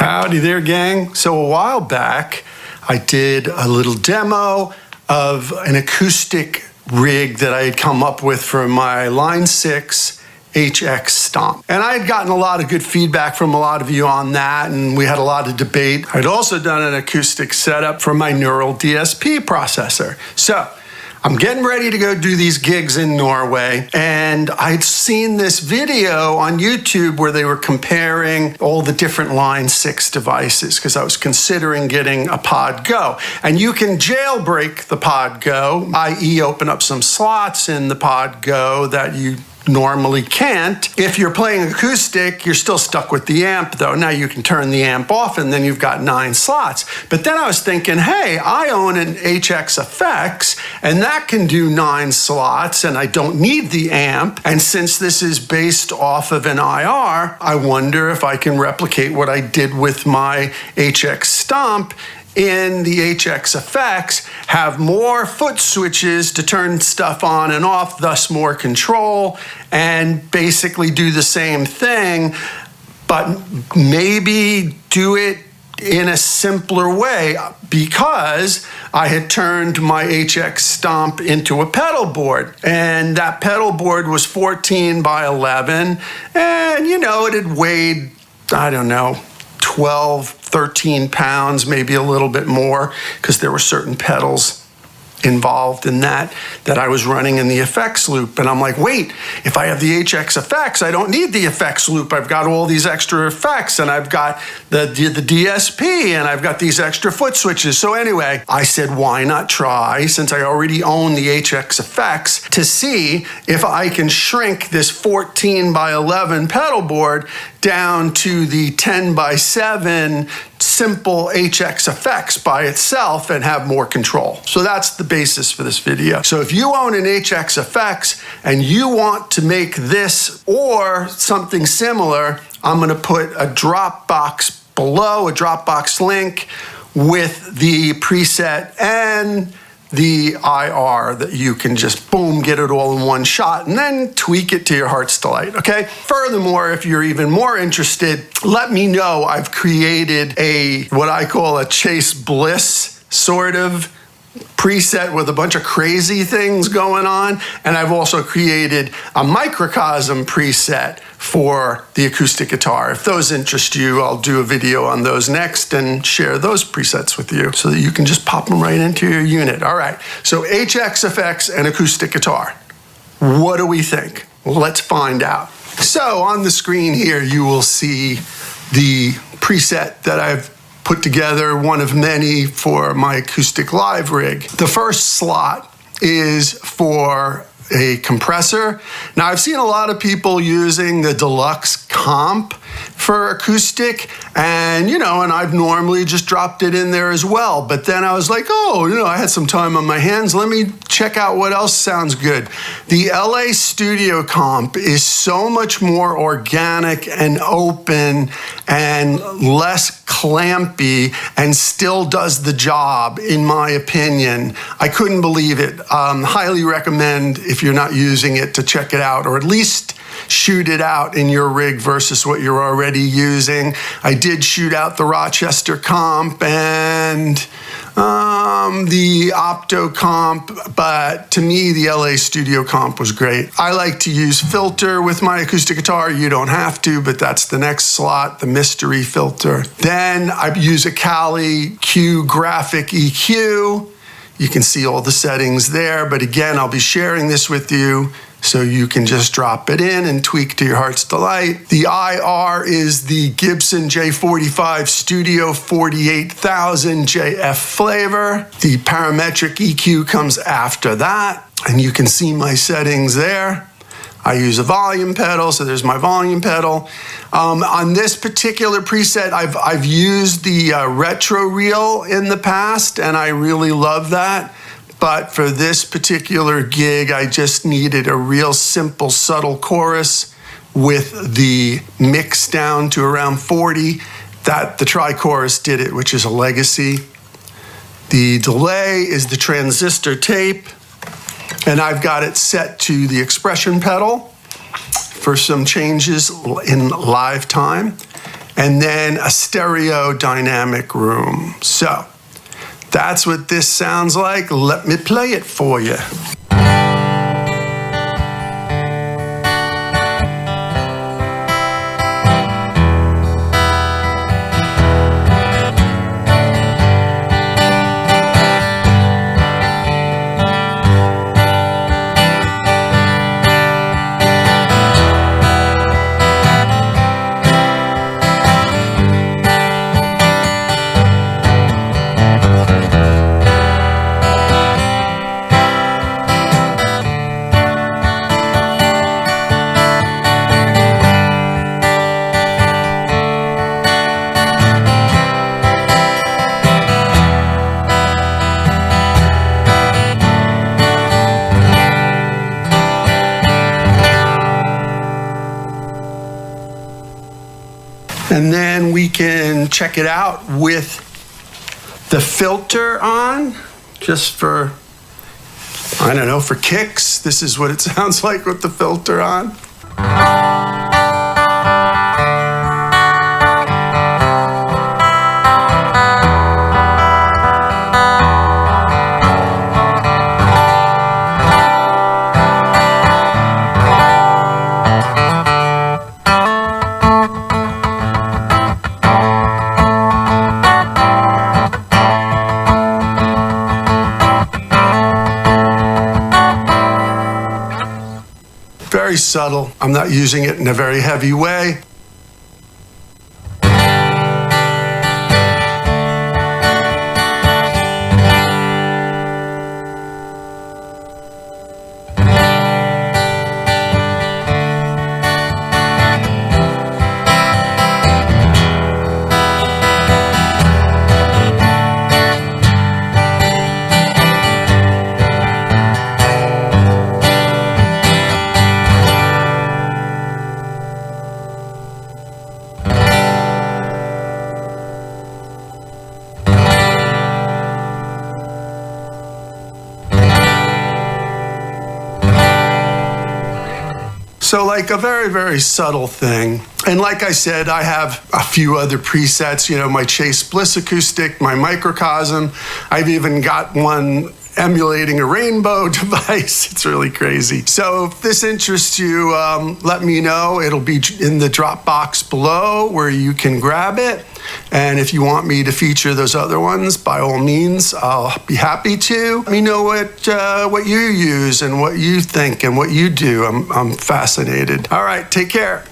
Howdy there, gang. So a while back, I did a little demo of an acoustic rig that I had come up with for my Line 6 HX Stomp. And I had gotten a lot of good feedback from a lot of you on that, and we had a lot of debate. I'd also done an acoustic setup for my Neural DSP processor. So I'm getting ready to go do these gigs in Norway, and I'd seen this video on YouTube where they were comparing all the different Line 6 devices because I was considering getting a Pod Go. And you can jailbreak the Pod Go, i.e. open up some slots in the Pod Go that you normally can't. If you're playing acoustic, you're still stuck with the amp though. Now you can turn the amp off and then you've got 9 slots. But then I was thinking, hey, I own an HX Effects and that can do 9 slots and I don't need the amp. And since this is based off of an IR, I wonder if I can replicate what I did with my HX Stomp in the HX Effects, have more foot switches to turn stuff on and off, thus more control, and basically do the same thing, but maybe do it in a simpler way because I had turned my HX Stomp into a pedal board, and that pedal board was 14 by 11, and you know, it had weighed, I don't know, 12, 13 pounds, maybe a little bit more, because there were certain pedals involved in that I was running in the effects loop. And I'm like, wait, if I have the HX Effects, I don't need the effects loop. I've got all these extra effects, and I've got the DSP, and I've got these extra foot switches. So anyway, I said, why not try, since I already own the HX Effects, to see if I can shrink this 14 by 11 pedal board down to the 10 by 7 simple HX Effects by itself and have more control. So that's the basis for this video. So if you own an HX Effects and you want to make this or something similar, I'm gonna put a Dropbox below, a Dropbox link with the preset and the IR that you can just boom, get it all in one shot and then tweak it to your heart's delight, okay? Furthermore, if you're even more interested, let me know. I've created what I call a Chase Bliss sort of preset with a bunch of crazy things going on, and I've also created a microcosm preset for the acoustic guitar. If those interest you, I'll do a video on those next and share those presets with you so that you can just pop them right into your unit. All right, so HX Effects and acoustic guitar. What do we think? Well, let's find out. So on the screen here, you will see the preset that I've put together, one of many for my acoustic live rig. The first slot is for a compressor. Now I've seen a lot of people using the deluxe comp for acoustic, and I've normally just dropped it in there as well. But then I was like, I had some time on my hands. Let me check out what else sounds good. The LA Studio comp is so much more organic and open and less clampy and still does the job, in my opinion. I couldn't believe it. Highly recommend, if you're not using it, to check it out, or at least shoot it out in your rig versus what you're already using. I did shoot out the Rochester comp and the Opto comp, but to me, the LA Studio comp was great. I like to use filter with my acoustic guitar. You don't have to, but that's the next slot, the mystery filter. Then I use a Kali Q graphic EQ. You can see all the settings there, but again, I'll be sharing this with you so you can just drop it in and tweak to your heart's delight. The IR is the Gibson J45 Studio 48,000 JF flavor. The parametric EQ comes after that, and you can see my settings there. I use a volume pedal, so there's my volume pedal. On this particular preset, I've used the retro reel in the past, and I really love that. But for this particular gig, I just needed a real simple, subtle chorus with the mix down to around 40. That the tri-chorus did it, which is a legacy. The delay is the transistor tape, and I've got it set to the expression pedal for some changes in live time. and then a stereo dynamic room. So that's what this sounds like. Let me play it for you. And then we can check it out with the filter on, just for, I don't know, for kicks. This is what it sounds like with the filter on. Very subtle. I'm not using it in a very heavy way. So like a very, very subtle thing. And like I said, I have a few other presets, you know, my Chase Bliss acoustic, my microcosm. I've even got one emulating a rainbow device. It's really crazy. So if this interests you, let me know. It'll be in the Dropbox below where you can grab it. And if you want me to feature those other ones, by all means, I'll be happy to. Let me know what you use and what you think and what you do. I'm fascinated. All right, take care.